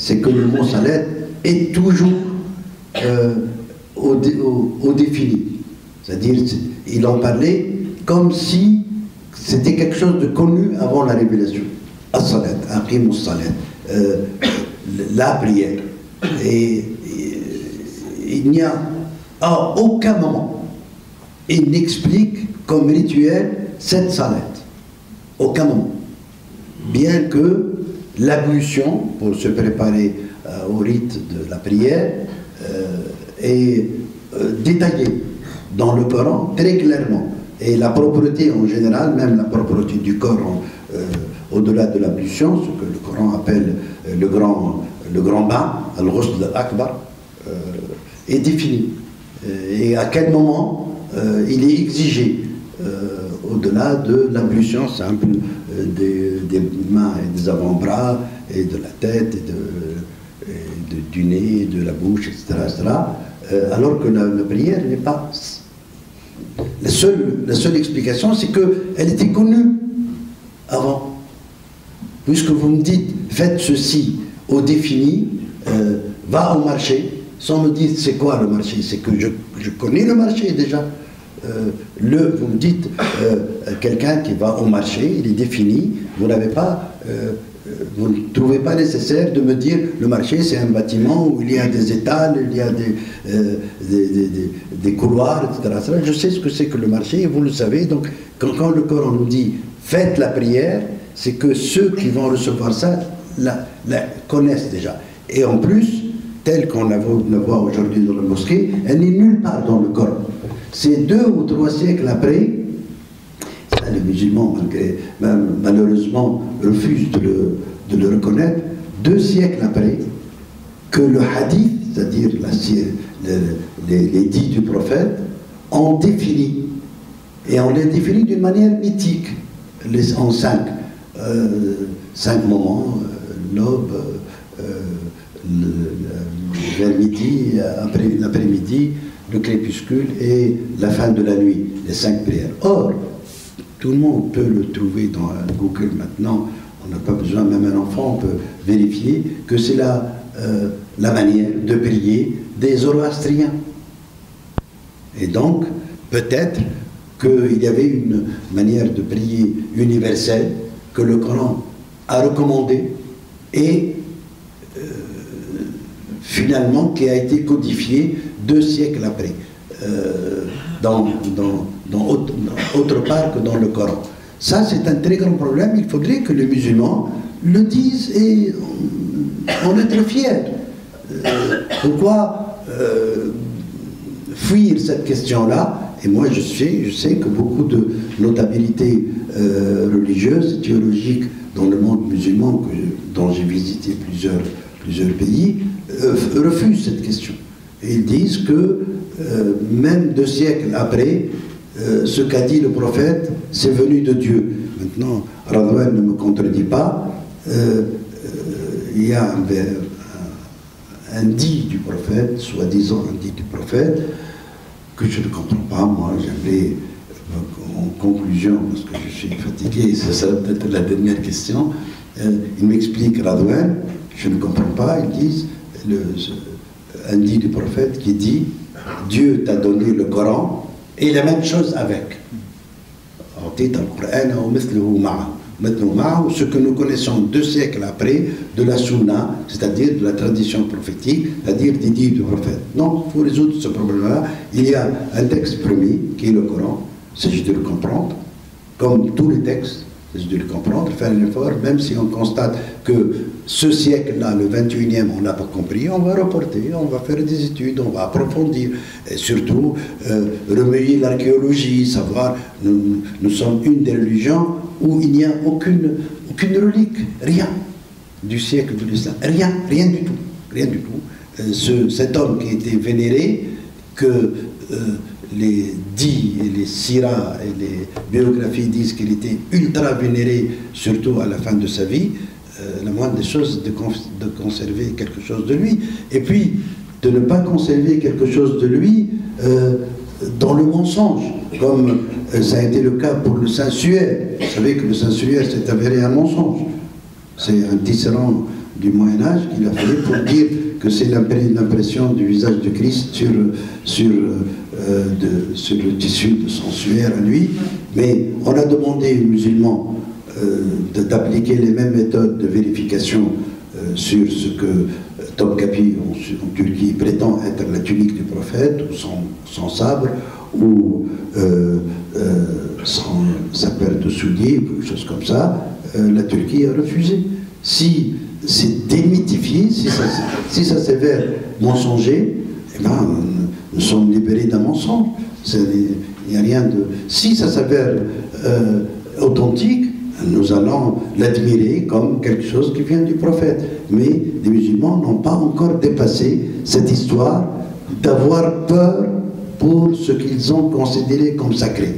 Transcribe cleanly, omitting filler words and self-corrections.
c'est que le mot salat est toujours au défini. C'est-à-dire, il en parlait comme si c'était quelque chose de connu avant la révélation. As-salat, aqim as-salat, la prière. Et il n'y a à aucun moment, il n'explique comme rituel cette salat. Aucun moment. Bien que l'ablution, pour se préparer au rite de la prière, est détaillée dans le Coran très clairement. Et la propreté en général, même la propreté du corps au-delà de l'ablution, ce que le Coran appelle le grand bain, al-ghusl al-akbar, est définie. Et à quel moment il est exigé, au-delà de l'ablution simple des mains et des avant-bras, et de la tête, et du nez, de la bouche, etc. Alors que la prière n'est pas... La seule explication, c'est qu'elle était connue avant. Puisque vous me dites, faites ceci au défini, va au marché, sans me dire c'est quoi le marché, c'est que je connais le marché déjà. Vous me dites, quelqu'un qui va au marché, il est défini, vous n'avez pas... vous ne trouvez pas nécessaire de me dire le marché c'est un bâtiment où il y a des étals, il y a des couloirs, etc. Je sais ce que c'est que le marché et vous le savez. Donc quand le Coran nous dit faites la prière, c'est que ceux qui vont recevoir ça la connaissent déjà. Et en plus, telle qu'on la voit aujourd'hui dans la mosquée, elle n'est nulle part dans le Coran. C'est 2 ou 3 siècles après. Les musulmans, malheureusement, refusent de le reconnaître, 2 siècles après, que le hadith, c'est-à-dire les dits du prophète, ont défini. Et on les définit d'une manière mythique, en 5 moments, l'aube, vers midi, l'après-midi, le crépuscule et la fin de la nuit, les 5 prières. Or, tout le monde peut le trouver dans Google maintenant, on n'a pas besoin, même un enfant peut vérifier que c'est la manière de prier des Zoroastriens. Et donc, peut-être qu'il y avait une manière de prier universelle que le Coran a recommandée et finalement qui a été codifiée 2 siècles après. Autre part que dans le Coran. Ça, c'est un très grand problème. Il faudrait que les musulmans le disent et en être fiers. Pourquoi fuir cette question-là? Et moi, je sais que beaucoup de notabilités religieuses, théologiques dans le monde musulman, dont j'ai visité plusieurs pays, refusent cette question. Et ils disent que même 2 siècles après, ce qu'a dit le prophète, c'est venu de Dieu. Maintenant, Radouane ne me contredit pas. Il y a un dit du prophète, soi-disant un dit du prophète, que je ne comprends pas. Moi, j'aimerais, en conclusion, parce que je suis fatigué, ce sera peut-être la dernière question, il m'explique, Radouane, je ne comprends pas, ils disent, un dit du prophète qui dit Dieu t'a donné le Coran et la même chose avec. Ce que nous connaissons 2 siècles après de la Sunna, c'est-à-dire de la tradition prophétique, c'est-à-dire des dits du prophète. Non, il faut résoudre ce problème-là. Il y a un texte premier qui est le Coran. Il s'agit de le comprendre, comme tous les textes. Il s'agit de le comprendre, faire un effort, même si on constate que ce siècle-là, le 21e, on n'a pas compris, on va reporter, on va faire des études, on va approfondir, et surtout remuer l'archéologie, savoir, nous sommes une des religions où il n'y a aucune relique, rien du siècle de l'islam, rien du tout. Cet homme qui était vénéré, que les dits et les siras et les biographies disent qu'il était ultra vénéré, surtout à la fin de sa vie, la moindre des choses de conserver quelque chose de lui, et puis de ne pas conserver quelque chose de lui dans le mensonge, comme ça a été le cas pour le Saint-Suaire. Vous savez que le Saint-Suaire s'est avéré un mensonge. C'est un tisserand du Moyen-Âge qu'il a fallu pour dire que c'est l'impression du visage de Christ sur le tissu de son suaire à lui. Mais on a demandé aux musulmans d'appliquer les mêmes méthodes de vérification sur ce que Topkapi en Turquie prétend être la tunique du prophète, ou son sabre, ou sa paire de souliers, ou quelque chose comme ça. La Turquie a refusé. Si c'est démythifié, si ça s'avère mensonger, eh ben, nous sommes libérés d'un mensonge. Il n'y a rien de... Si ça s'avère authentique, nous allons l'admirer comme quelque chose qui vient du prophète. Mais les musulmans n'ont pas encore dépassé cette histoire d'avoir peur pour ce qu'ils ont considéré comme sacré.